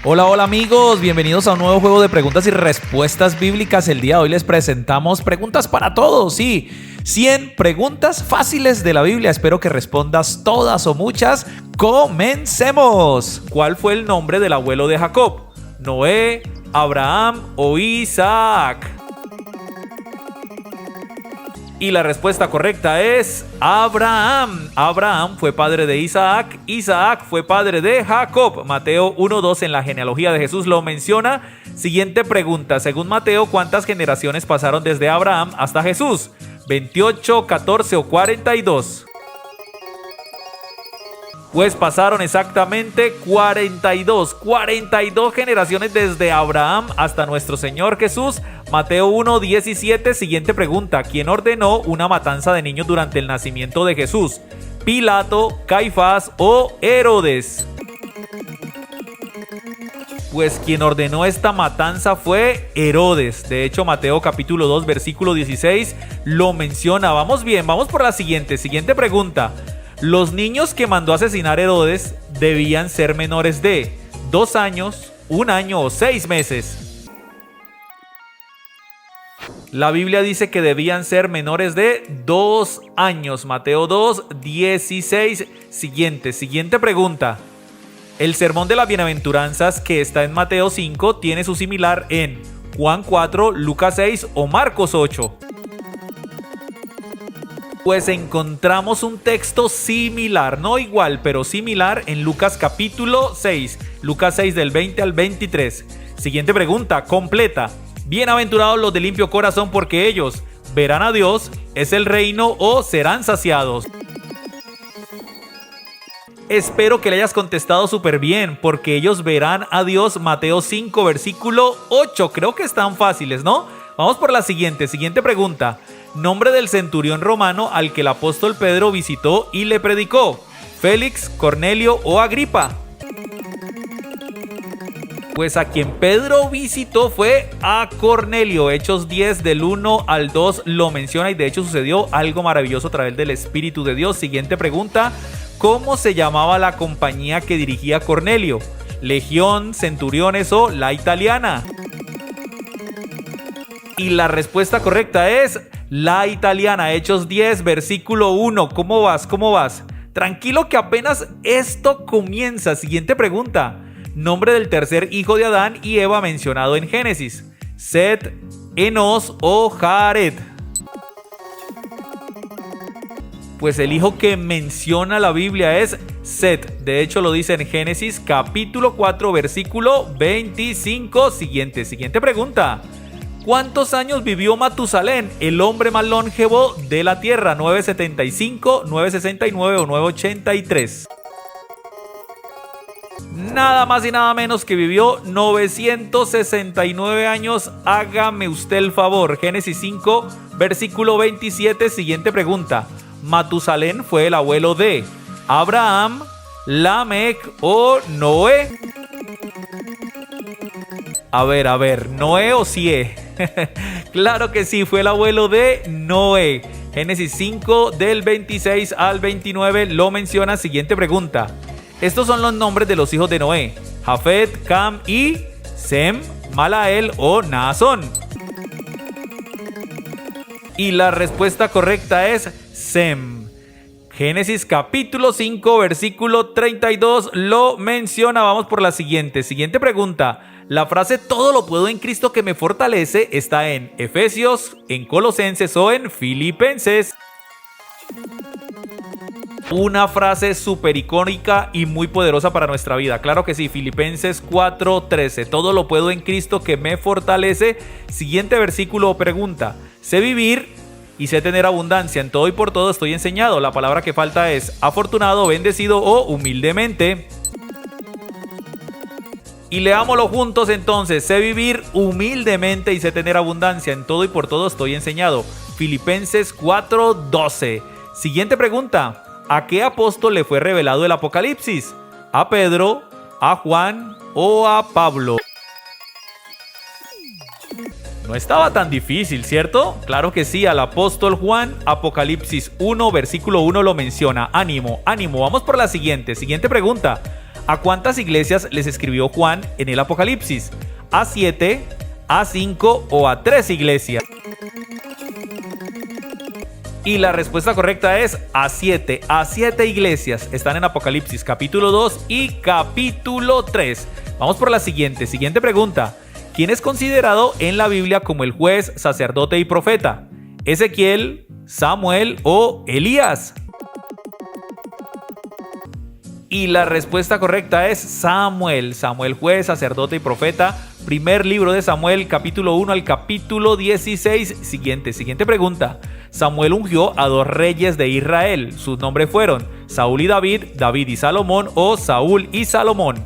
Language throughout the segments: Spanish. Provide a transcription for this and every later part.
Hola, hola amigos, bienvenidos a un nuevo juego de preguntas y respuestas bíblicas. El día de hoy les presentamos preguntas para todos, sí, 100 preguntas fáciles de la Biblia. Espero que respondas todas o muchas. ¡Comencemos! ¿Cuál fue el nombre del abuelo de Jacob? ¿Noé, Abraham o Isaac? Y la respuesta correcta es Abraham. Abraham fue padre de Isaac. Isaac fue padre de Jacob. Mateo 1:2 en la genealogía de Jesús lo menciona. Siguiente pregunta. Según Mateo, ¿cuántas generaciones pasaron desde Abraham hasta Jesús? ¿28, 14 o 42? Pues pasaron exactamente 42 generaciones desde Abraham hasta nuestro Señor Jesús. Mateo 1:17, siguiente pregunta. ¿Quién ordenó una matanza de niños durante el nacimiento de Jesús? ¿Pilato, Caifás o Herodes? Pues quien ordenó esta matanza fue Herodes. De hecho, Mateo capítulo 2, versículo 16 lo menciona. Vamos bien, vamos por la siguiente pregunta. Los niños que mandó asesinar Herodes debían ser menores de 2 años, 1 año o 6 meses. La Biblia dice que debían ser menores de 2 años. Mateo 2:16. Siguiente pregunta. El sermón de las bienaventuranzas que está en Mateo 5 tiene su similar en Juan 4, Lucas 6 o Marcos 8. Pues encontramos un texto similar, no igual, pero similar en Lucas capítulo 6. Lucas 6 del 20 al 23. Siguiente pregunta, completa. Bienaventurados los de limpio corazón porque ellos verán a Dios, es el reino o serán saciados. Espero que le hayas contestado súper bien, porque ellos verán a Dios. Mateo 5 versículo 8. Creo que están fáciles, ¿no? Vamos por la siguiente pregunta. Nombre del centurión romano al que el apóstol Pedro visitó y le predicó. ¿Félix, Cornelio o Agripa? Pues a quien Pedro visitó fue a Cornelio. Hechos 10 del 1 al 2 lo menciona y de hecho sucedió algo maravilloso a través del Espíritu de Dios. Siguiente pregunta. ¿Cómo se llamaba la compañía que dirigía Cornelio? ¿Legión, Centuriones o La Italiana? Y la respuesta correcta es La Italiana. Hechos 10 versículo 1. ¿Cómo vas? Tranquilo que apenas esto comienza. Siguiente pregunta. Nombre del tercer hijo de Adán y Eva mencionado en Génesis. Set, Enos o Jared. Pues el hijo que menciona la Biblia es Set. De hecho lo dice en Génesis capítulo 4 versículo 25. Siguiente pregunta. ¿Cuántos años vivió Matusalén, el hombre más longevo de la tierra? ¿975, 969 o 983? Nada más y nada menos que vivió 969 años. Hágame usted el favor. Génesis 5, versículo 27. Siguiente pregunta. ¿Matusalén fue el abuelo de Abraham, Lamec o Noé? A ver, ¿Noé o Sie? Claro que sí, fue el abuelo de Noé. Génesis 5 del 26 al 29 lo menciona. Siguiente pregunta. Estos son los nombres de los hijos de Noé: Jafet, Cam y Sem, Malael o Naasón. Y la respuesta correcta es Sem. Génesis capítulo 5 versículo 32 lo menciona. Vamos por la siguiente pregunta. La frase todo lo puedo en Cristo que me fortalece está en Efesios, en Colosenses o en Filipenses. Una frase súper icónica y muy poderosa para nuestra vida. Claro que sí, Filipenses 4:13. Todo lo puedo en Cristo que me fortalece. Siguiente versículo o pregunta. Sé vivir y sé tener abundancia. En todo y por todo estoy enseñado. La palabra que falta es afortunado, bendecido o humildemente. Y leámoslo juntos entonces. Sé vivir humildemente y sé tener abundancia. En todo y por todo estoy enseñado. Filipenses 4:12. Siguiente pregunta. ¿A qué apóstol le fue revelado el Apocalipsis? ¿A Pedro, a Juan o a Pablo? No estaba tan difícil, ¿cierto? Claro que sí, al apóstol Juan. Apocalipsis 1, versículo 1 lo menciona. Ánimo, ánimo. Vamos por la siguiente pregunta. ¿A cuántas iglesias les escribió Juan en el Apocalipsis? ¿A 7, a 5 o a 3 iglesias? Y la respuesta correcta es a 7. A 7 iglesias están en Apocalipsis capítulo 2 y capítulo 3. Vamos por la siguiente pregunta. ¿Quién es considerado en la Biblia como el juez, sacerdote y profeta? ¿Ezequiel, Samuel o Elías? Y la respuesta correcta es Samuel. Samuel, juez, sacerdote y profeta. Primer libro de Samuel, capítulo 1 al capítulo 16. Siguiente pregunta. Samuel ungió a 2 reyes de Israel. Sus nombres fueron Saúl y David, David y Salomón o Saúl y Salomón.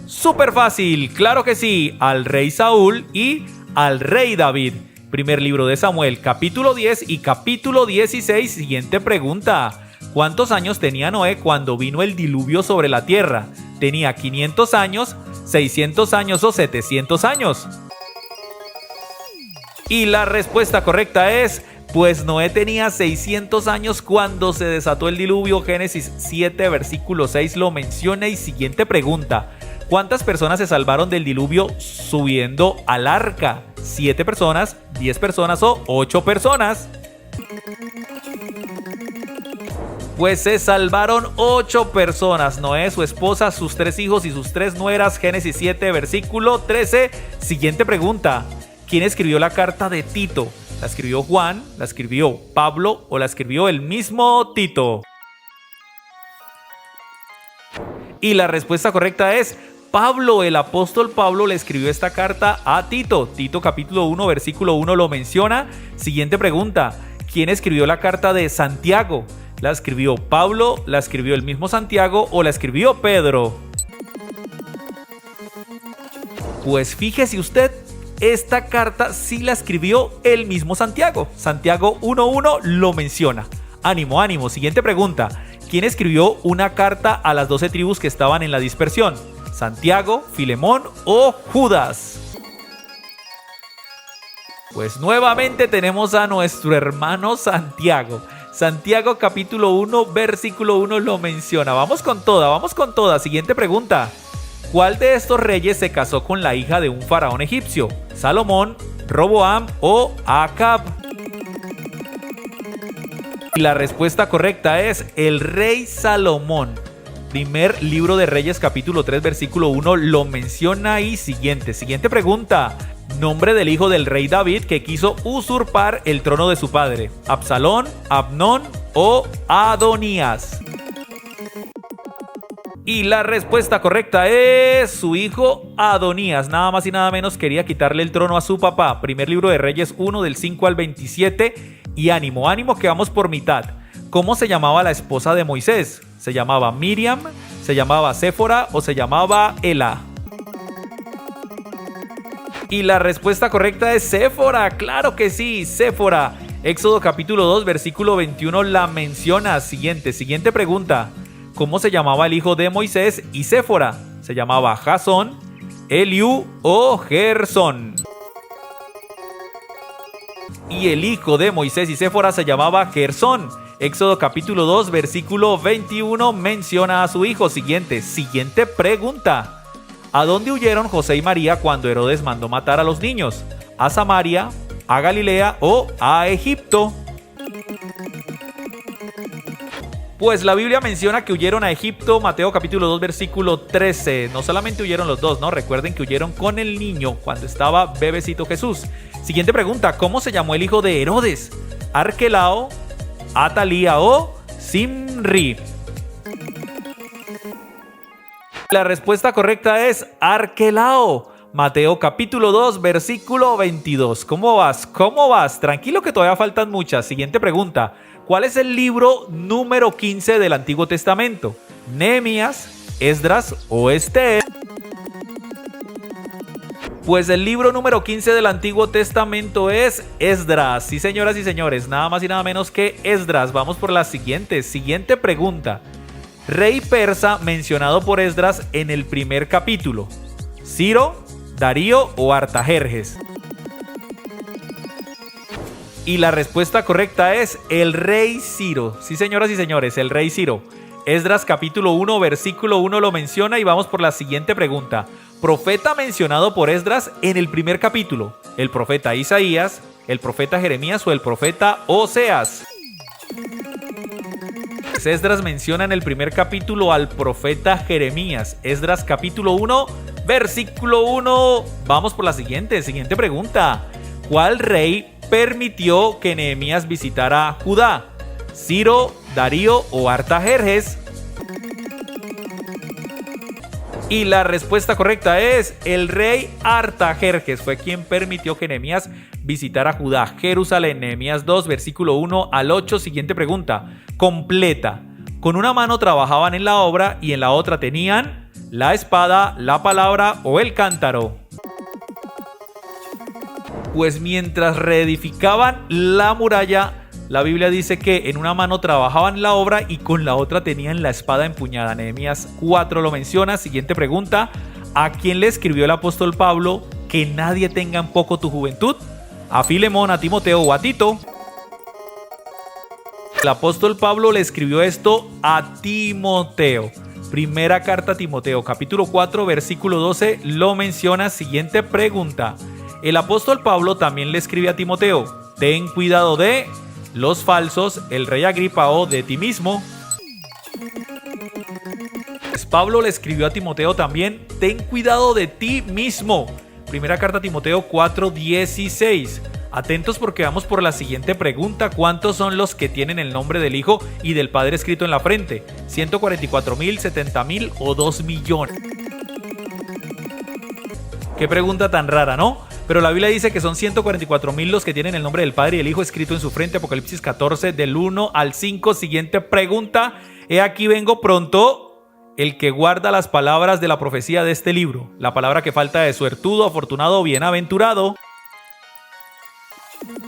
Súper fácil, claro que sí, al rey Saúl y al rey David. Primer libro de Samuel, capítulo 10 y capítulo 16. Siguiente pregunta. ¿Cuántos años tenía Noé cuando vino el diluvio sobre la tierra? ¿Tenía 500 años, 600 años o 700 años? Y la respuesta correcta es, pues Noé tenía 600 años cuando se desató el diluvio. Génesis 7, versículo 6 lo menciona. Y siguiente pregunta. ¿Cuántas personas se salvaron del diluvio subiendo al arca? ¿7 personas, 10 personas o 8 personas? Pues se salvaron 8 personas. Noé, su esposa, sus 3 hijos y sus 3 nueras. Génesis 7, versículo 13. Siguiente pregunta. ¿Quién escribió la carta de Tito? ¿La escribió Juan? ¿La escribió Pablo? ¿O la escribió el mismo Tito? Y la respuesta correcta es Pablo. El apóstol Pablo le escribió esta carta a Tito. Tito capítulo 1, versículo 1 lo menciona. Siguiente pregunta. ¿Quién escribió la carta de Santiago? ¿La escribió Pablo? ¿La escribió el mismo Santiago? ¿O la escribió Pedro? Pues fíjese usted, esta carta sí la escribió el mismo Santiago. Santiago 1.1 lo menciona. Ánimo, ánimo. Siguiente pregunta. ¿Quién escribió una carta a las 12 tribus que estaban en la dispersión? ¿Santiago, Filemón o Judas? Pues nuevamente tenemos a nuestro hermano Santiago. Santiago capítulo 1, versículo 1 lo menciona. Vamos con toda. Siguiente pregunta. ¿Cuál de estos reyes se casó con la hija de un faraón egipcio? ¿Salomón, Roboam o Acab? Y la respuesta correcta es el rey Salomón. Primer libro de Reyes capítulo 3 versículo 1 lo menciona. Y siguiente pregunta. Nombre del hijo del rey David que quiso usurpar el trono de su padre. ¿Absalón, Abnón o Adonías? Y la respuesta correcta es su hijo Adonías. Nada más y nada menos quería quitarle el trono a su papá. Primer libro de Reyes 1 del 5 al 27. Y ánimo que vamos por mitad. ¿Cómo se llamaba la esposa de Moisés? ¿Se llamaba Miriam? ¿Se llamaba Séfora o se llamaba Ela? Y la respuesta correcta es Séfora. Claro que sí, Séfora. Éxodo capítulo 2 versículo 21 la menciona. Siguiente pregunta. ¿Cómo se llamaba el hijo de Moisés y Séfora? ¿Se llamaba Jasón, Eliú o Gersón? Y el hijo de Moisés y Séfora se llamaba Gersón. Éxodo capítulo 2 versículo 21 menciona a su hijo. Siguiente pregunta. ¿A dónde huyeron José y María cuando Herodes mandó matar a los niños? ¿A Samaria, a Galilea o a Egipto? Pues la Biblia menciona que huyeron a Egipto. Mateo capítulo 2 versículo 13. No solamente huyeron los dos, ¿no? Recuerden que huyeron con el niño cuando estaba bebecito Jesús. Siguiente pregunta. ¿Cómo se llamó el hijo de Herodes? ¿Arquelao, Atalía o Simri? La respuesta correcta es Arquelao. Mateo capítulo 2 versículo 22. ¿Cómo vas? Tranquilo que todavía faltan muchas. Siguiente pregunta. ¿Cuál es el libro número 15 del Antiguo Testamento? ¿Nehemías, Esdras o Esther? Pues el libro número 15 del Antiguo Testamento es Esdras. Sí, señoras y señores, nada más y nada menos que Esdras. Vamos por la siguiente pregunta. Rey persa mencionado por Esdras en el primer capítulo. ¿Ciro, Darío o Artajerjes? Y la respuesta correcta es el rey Ciro. Sí, señoras y señores, el rey Ciro. Esdras capítulo 1, versículo 1 lo menciona y vamos por la siguiente pregunta. Profeta mencionado por Esdras en el primer capítulo. ¿El profeta Isaías, el profeta Jeremías o el profeta Oseas? Esdras menciona en el primer capítulo al profeta Jeremías. Esdras capítulo 1, versículo 1. Vamos por la siguiente pregunta. ¿Cuál rey permitió que Nehemías visitara Judá? ¿Ciro, Darío o Artajerjes? Y la respuesta correcta es el rey Artajerjes. Fue quien permitió que Nehemías visitara Judá, Jerusalén. Nehemías 2, versículo 1 al 8. Siguiente pregunta. Completa. Con una mano trabajaban en la obra y en la otra tenían la espada, la palabra o el cántaro. Pues mientras reedificaban la muralla, la Biblia dice que en una mano trabajaban la obra y con la otra tenían la espada empuñada. Nehemías 4 lo menciona. Siguiente pregunta. ¿A quién le escribió el apóstol Pablo que nadie tenga en poco tu juventud? ¿A Filemón, a Timoteo o a Tito? El apóstol Pablo le escribió esto a Timoteo. Primera carta a Timoteo, capítulo 4, versículo 12 lo menciona. Siguiente pregunta. El apóstol Pablo también le escribe a Timoteo. Ten cuidado de los falsos, el rey Agripa o de ti mismo. Pues Pablo le escribió a Timoteo también, ten cuidado de ti mismo. Primera carta a Timoteo 4:16. Atentos porque vamos por la siguiente pregunta. ¿Cuántos son los que tienen el nombre del Hijo y del Padre escrito en la frente? ¿144,000, 70,000 o 2 millones? Qué pregunta tan rara, ¿no? Pero la Biblia dice que son 144,000 los que tienen el nombre del Padre y el Hijo escrito en su frente. Apocalipsis 14, del 1 al 5. Siguiente pregunta. He aquí vengo pronto, el que guarda las palabras de la profecía de este libro. La palabra que falta es suertudo, afortunado o bienaventurado.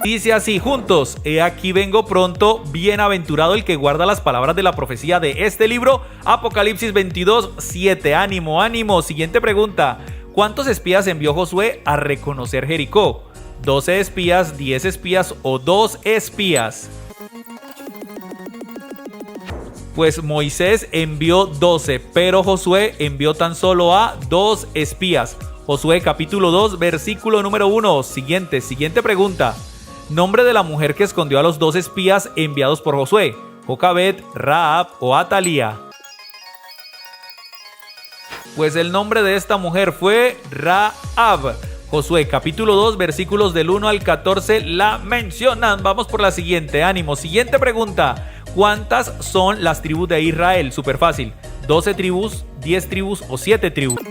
Dice así juntos. He aquí vengo pronto, bienaventurado el que guarda las palabras de la profecía de este libro. Apocalipsis 22, 7. Ánimo, ánimo. Siguiente pregunta. ¿Cuántos espías envió Josué a reconocer Jericó? ¿12 espías, 10 espías o 2 espías? Pues Moisés envió 12, pero Josué envió tan solo a 2 espías. Josué capítulo 2, versículo número 1. Siguiente pregunta. Nombre de la mujer que escondió a los 2 espías enviados por Josué. Jocabed, Rahab o Atalía. Pues el nombre de esta mujer fue Rahab. Josué capítulo 2 versículos del 1 al 14 la mencionan. Vamos por la siguiente, ánimo. Siguiente pregunta. ¿Cuántas son las tribus de Israel? Súper fácil. 12 tribus, 10 tribus o 7 tribus.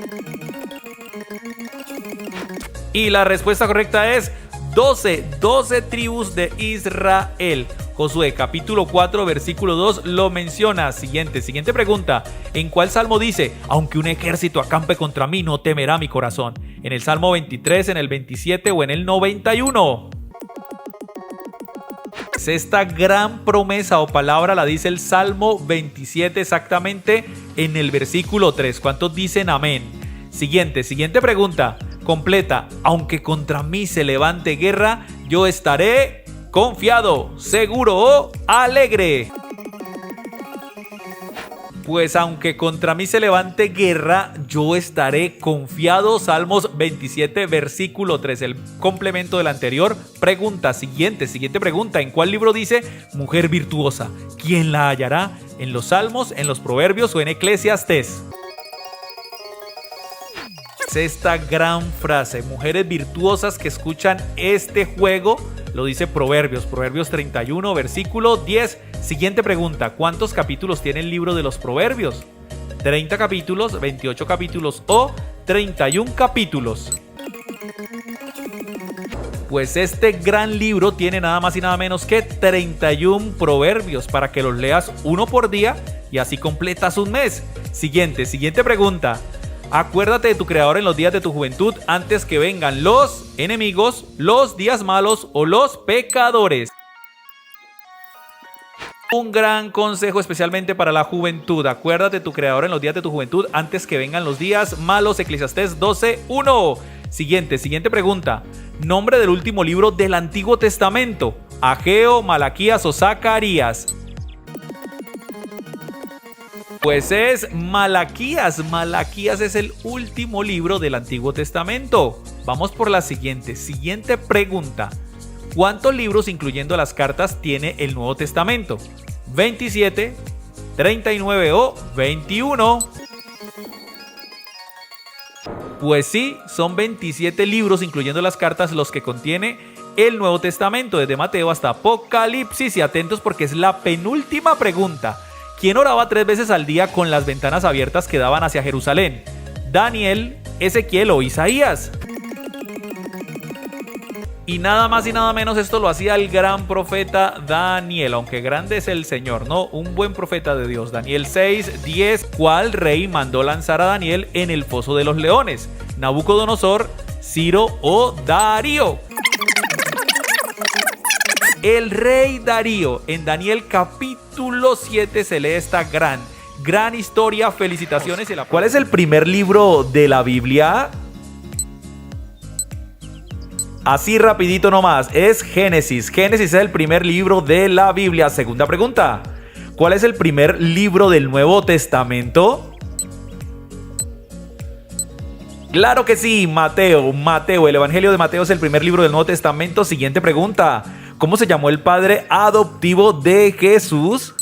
Y la respuesta correcta es 12 tribus de Israel. Josué capítulo 4 versículo 2 lo menciona. Siguiente pregunta. ¿En cuál salmo dice? Aunque un ejército acampe contra mí, no temerá mi corazón? ¿En el salmo 23, en el 27 o en el 91? Esta gran promesa o palabra la dice el salmo 27 exactamente en el versículo 3. ¿Cuántos dicen amén? Siguiente pregunta. Completa. Aunque contra mí se levante guerra, yo estaré confiado, seguro o alegre. Pues aunque contra mí se levante guerra, yo estaré confiado. Salmos 27, versículo 3. El complemento del anterior. Pregunta, siguiente pregunta. ¿En cuál libro dice mujer virtuosa? ¿Quién la hallará? ¿En los Salmos, en los Proverbios o en Eclesiastés? Esta gran frase, mujeres virtuosas que escuchan este juego, lo dice Proverbios 31, versículo 10. Siguiente pregunta, ¿cuántos capítulos tiene el libro de los Proverbios? ¿30 capítulos, 28 capítulos o 31 capítulos? Pues este gran libro tiene nada más y nada menos que 31 proverbios para que los leas uno por día y así completas un mes. Siguiente pregunta. Acuérdate de tu Creador en los días de tu juventud antes que vengan los enemigos, los días malos o los pecadores. Un gran consejo especialmente para la juventud. Acuérdate de tu Creador en los días de tu juventud antes que vengan los días malos. Eclesiastés 12:1. Siguiente pregunta. Nombre del último libro del Antiguo Testamento. Ageo, Malaquías o Zacarías. Pues es Malaquías. Malaquías es el último libro del Antiguo Testamento. Vamos por la siguiente pregunta. ¿Cuántos libros, incluyendo las cartas, tiene el Nuevo Testamento? ¿27, 39 o 21? Pues sí, son 27 libros, incluyendo las cartas, los que contiene el Nuevo Testamento, desde Mateo hasta Apocalipsis. Y atentos porque es la penúltima pregunta. ¿Quién oraba 3 veces al día con las ventanas abiertas que daban hacia Jerusalén? ¿Daniel, Ezequiel o Isaías? Y nada más y nada menos esto lo hacía el gran profeta Daniel, aunque grande es el Señor, ¿no? Un buen profeta de Dios. Daniel 6:10. ¿Cuál rey mandó lanzar a Daniel en el foso de los leones? ¿Nabucodonosor, Ciro o Darío? El rey Darío. En Daniel capítulo 7 se lee esta gran historia. Felicitaciones. ¿Cuál es el primer libro de la Biblia? Así rapidito nomás, es Génesis. Génesis es el primer libro de la Biblia. Segunda pregunta. ¿Cuál es el primer libro del Nuevo Testamento? Claro que sí, Mateo. El Evangelio de Mateo es el primer libro del Nuevo Testamento. Siguiente pregunta. ¿Cómo se llamó el padre adoptivo de Jesús?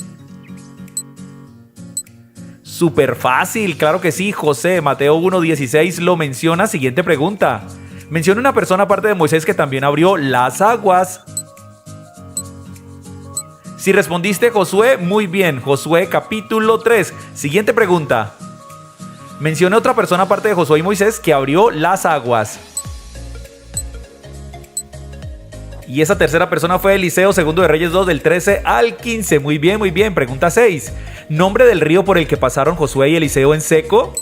Súper fácil, claro que sí, José. Mateo 1:16 lo menciona. Siguiente pregunta. Menciona una persona aparte de Moisés que también abrió las aguas. Si respondiste Josué, muy bien. Josué capítulo 3. Siguiente pregunta. Menciona otra persona aparte de Josué y Moisés que abrió las aguas. Y esa tercera persona fue Eliseo, segundo de Reyes 2, del 13 al 15. Muy bien, muy bien. Pregunta 6. ¿Nombre del río por el que pasaron Josué y Eliseo en seco?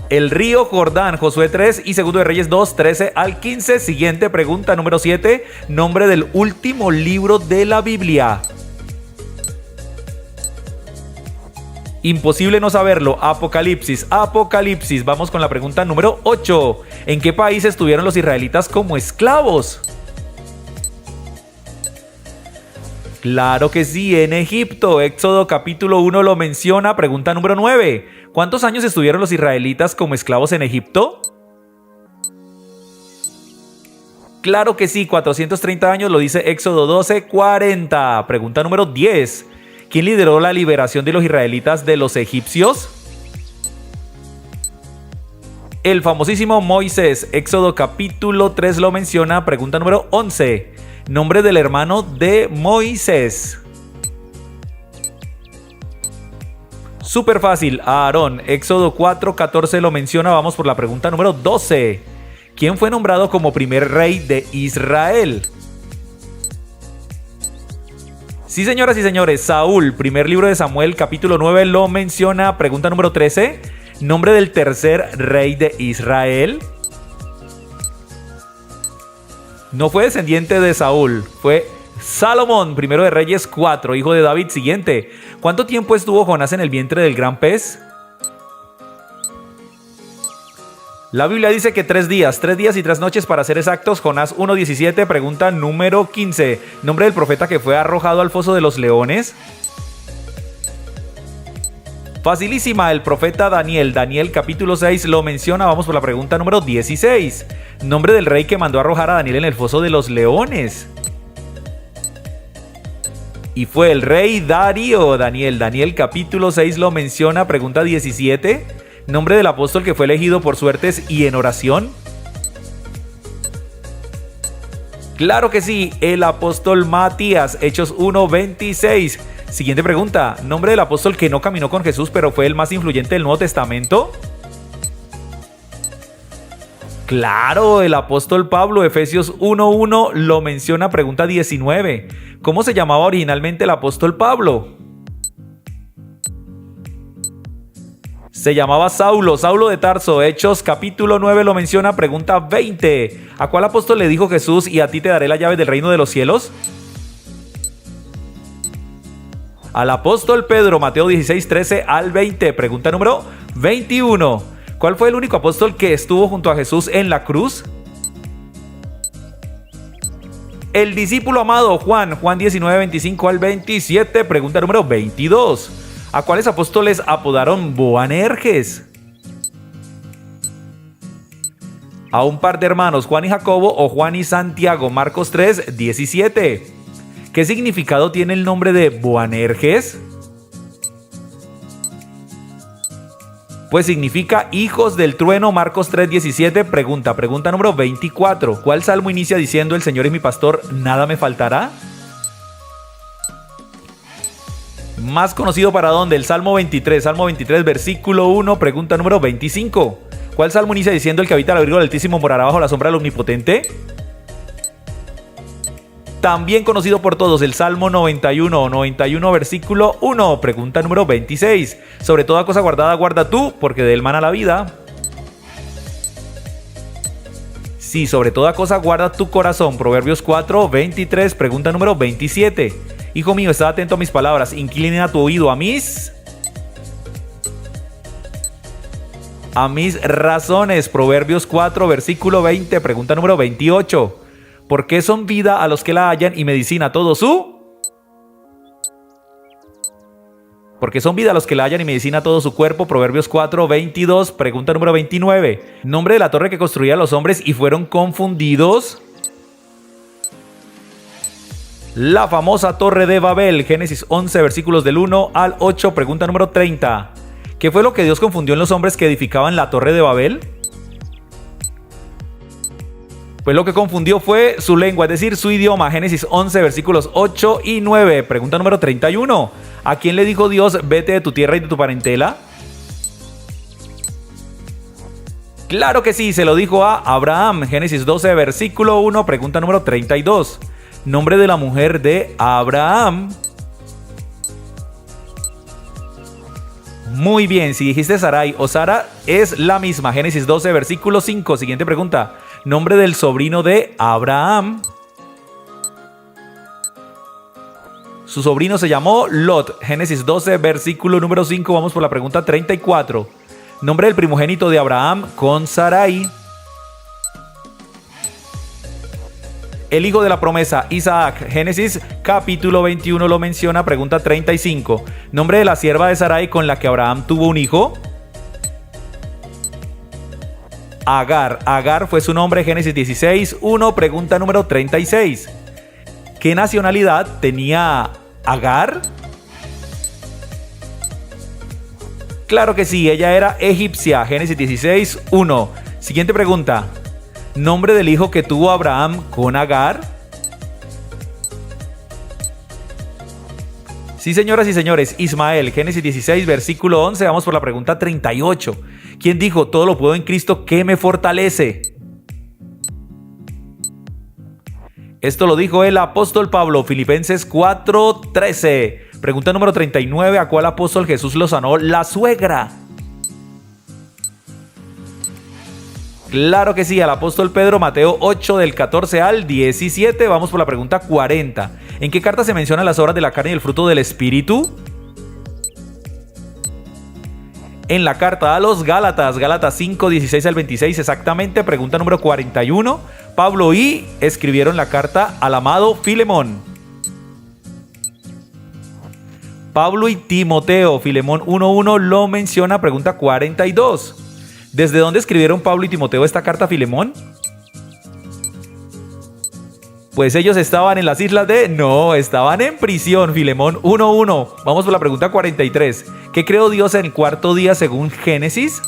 El río Jordán. Josué 3 y segundo de Reyes 2, 13 al 15. Siguiente pregunta, número 7. Nombre del último libro de la Biblia. Imposible no saberlo. Apocalipsis. Apocalipsis. Vamos con la pregunta número 8. ¿En qué país estuvieron los israelitas como esclavos? Claro que sí, en Egipto. Éxodo capítulo 1 lo menciona. Pregunta número 9. ¿Cuántos años estuvieron los israelitas como esclavos en Egipto? Claro que sí, 430 años, lo dice Éxodo 12:40. Pregunta número 10. ¿Quién lideró la liberación de los israelitas de los egipcios? El famosísimo Moisés. Éxodo capítulo 3 lo menciona. Pregunta número 11. Nombre del hermano de Moisés. Súper fácil, Aarón. Éxodo 4:14 lo menciona. Vamos por la pregunta número 12. ¿Quién fue nombrado como primer rey de Israel? Sí, señoras y señores, Saúl. Primer libro de Samuel, capítulo 9 lo menciona. Pregunta número 13. Nombre del tercer rey de Israel. No fue descendiente de Saúl, fue Salomón. Primero de Reyes 4, hijo de David. Siguiente. ¿Cuánto tiempo estuvo Jonás en el vientre del gran pez? La Biblia dice que 3 días y 3 noches para ser exactos. Jonás 1:17. Pregunta número 15. ¿Nombre del profeta que fue arrojado al foso de los leones? Facilísima, el profeta Daniel. Daniel capítulo 6 lo menciona. Vamos por la pregunta número 16. Nombre del rey que mandó arrojar a Daniel en el foso de los leones. Y fue el rey Darío. Daniel capítulo 6 lo menciona. Pregunta 17. Nombre del apóstol que fue elegido por suertes y en oración. Claro que sí, el apóstol Matías. Hechos 1:26. Siguiente pregunta. Nombre del apóstol que no caminó con Jesús, pero fue el más influyente del Nuevo Testamento. Claro, el apóstol Pablo. Efesios 1:1 lo menciona. Pregunta 19. ¿Cómo se llamaba originalmente el apóstol Pablo? Se llamaba Saulo de Tarso. Hechos capítulo 9 lo menciona. Pregunta 20. ¿A cuál apóstol le dijo Jesús: y a ti te daré la llave del reino de los cielos? Al apóstol Pedro. Mateo 16, 13 al 20. Pregunta número 21. ¿Cuál fue el único apóstol que estuvo junto a Jesús en la cruz? El discípulo amado Juan, Juan 19, 25 al 27, pregunta número 22. ¿A cuáles apóstoles apodaron Boanerges? A un par de hermanos, Juan y Jacobo o Juan y Santiago, Marcos 3, 17. ¿Qué significado tiene el nombre de Boanerges? Pues significa hijos del trueno, Marcos 3:17. Pregunta número 24. ¿Cuál salmo inicia diciendo el Señor es mi pastor, nada me faltará? Más conocido para dónde, el Salmo 23, versículo 1, pregunta número 25. ¿Cuál salmo inicia diciendo el que habita al abrigo del Altísimo morará bajo la sombra del Omnipotente? También conocido por todos, el Salmo 91, versículo 1, pregunta número 26. Sobre toda cosa guardada, guarda tú, porque de él mana la vida. Sí, sobre toda cosa guarda tu corazón. Proverbios 4, 23, pregunta número 27. Hijo mío, está atento a mis palabras, inclina tu oído a mis razones. Proverbios 4, versículo 20, pregunta número 28. ¿Por qué son vida a los que la hallan y medicina a todo su? Porque son vida a los que la hallan y medicina a todo su cuerpo. Proverbios 4, 22, pregunta número 29. Nombre de la torre que construían los hombres y fueron confundidos. La famosa torre de Babel. Génesis 11, versículos del 1 al 8, pregunta número 30. ¿Qué fue lo que Dios confundió en los hombres que edificaban la torre de Babel? Pues lo que confundió fue su lengua, es decir, su idioma. Génesis 11, versículos 8 y 9. Pregunta número 31. ¿A quién le dijo Dios, vete de tu tierra y de tu parentela? Claro que sí, se lo dijo a Abraham. Génesis 12, versículo 1. Pregunta número 32. Nombre de la mujer de Abraham. Muy bien, si dijiste Sarai o Sara, es la misma. Génesis 12, versículo 5. Siguiente pregunta. Nombre del sobrino de Abraham. Su sobrino se llamó Lot. Génesis 12, versículo número 5. Vamos por la pregunta 34. Nombre del primogénito de Abraham con Sarai. El hijo de la promesa, Isaac. Génesis capítulo 21 lo menciona. Pregunta 35. Nombre de la sierva de Sarai con la que Abraham tuvo un hijo. Agar. Agar fue su nombre. Génesis 16, 1. Pregunta número 36. ¿Qué nacionalidad tenía Agar? Claro que sí, ella era egipcia. Génesis 16, 1. Siguiente pregunta. ¿Nombre del hijo que tuvo Abraham con Agar? Sí, señoras y señores, Ismael. Génesis 16, versículo 11. Vamos por la pregunta 38. ¿Quién dijo, todo lo puedo en Cristo que me fortalece? Esto lo dijo el apóstol Pablo, Filipenses 4:13. Pregunta número 39. ¿A cuál apóstol Jesús lo sanó la suegra? Claro que sí, al apóstol Pedro, Mateo 8 del 14 al 17. Vamos por la pregunta 40. ¿En qué carta se mencionan las obras de la carne y el fruto del Espíritu? En la carta a los Gálatas, Gálatas 5, 16 al 26 exactamente. Pregunta número 41. Pablo y escribieron la carta al amado Filemón. Pablo y Timoteo, Filemón 1:1 lo menciona. Pregunta 42. ¿Desde dónde escribieron Pablo y Timoteo esta carta a Filemón? Pues ellos estaban en las islas de... No, estaban en prisión. Filemón 1:1. Vamos por la pregunta 43. ¿Qué creó Dios en el cuarto día según Génesis?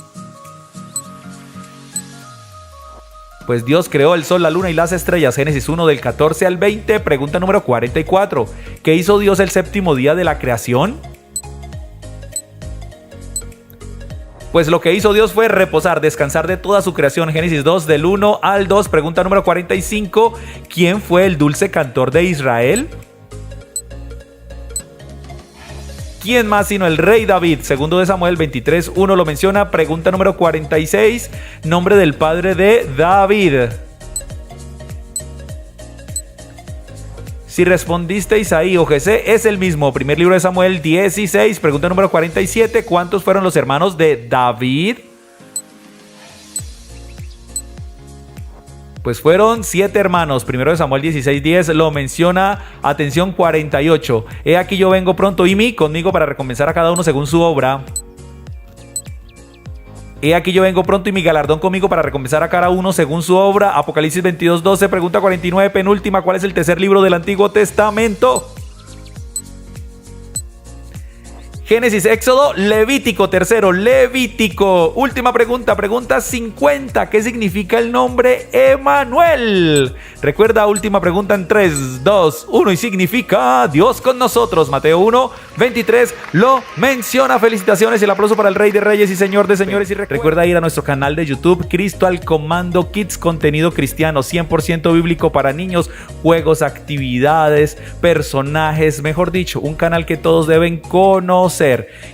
Pues Dios creó el sol, la luna y las estrellas. Génesis 1 del 14 al 20. Pregunta número 44. ¿Qué hizo Dios el séptimo día de la creación? Pues lo que hizo Dios fue reposar, descansar de toda su creación. Génesis 2 del 1 al 2. Pregunta número 45. ¿Quién fue el dulce cantor de Israel? ¿Quién más sino el rey David? Segundo de Samuel 23:1 lo menciona. Pregunta número 46. Nombre del padre de David. Si respondiste Isaí o Jesé, es el mismo. Primer libro de Samuel 16. Pregunta número 47. ¿Cuántos fueron los hermanos de David? Pues fueron 7 hermanos. Primero de Samuel 16:10 lo menciona. Atención, 48. He aquí yo vengo pronto y conmigo para recompensar a cada uno según su obra. He aquí yo vengo pronto y mi galardón conmigo para recompensar a cada uno según su obra. Apocalipsis 22:12, pregunta 49, penúltima. ¿Cuál es el tercer libro del Antiguo Testamento? Génesis, Éxodo, Levítico. Tercero, Levítico. Última pregunta, pregunta 50. ¿Qué significa el nombre Emanuel? Recuerda, última pregunta en 3, 2, 1 y significa Dios con nosotros. Mateo 1:23 lo menciona. Felicitaciones y el aplauso para el Rey de Reyes y Señor de Señores. Y recuerda ir a nuestro canal de YouTube, Cristo al Comando Kids, contenido cristiano 100% bíblico para niños, juegos, actividades, personajes, mejor dicho, un canal que todos deben conocer.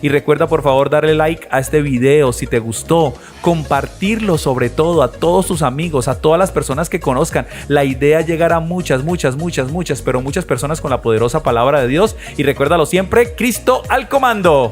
Y recuerda por favor darle like a este video si te gustó, compartirlo sobre todo a todos tus amigos, a todas las personas que conozcan. La idea es llegar a muchas personas con la poderosa palabra de Dios. Y recuérdalo siempre, Cristo al comando.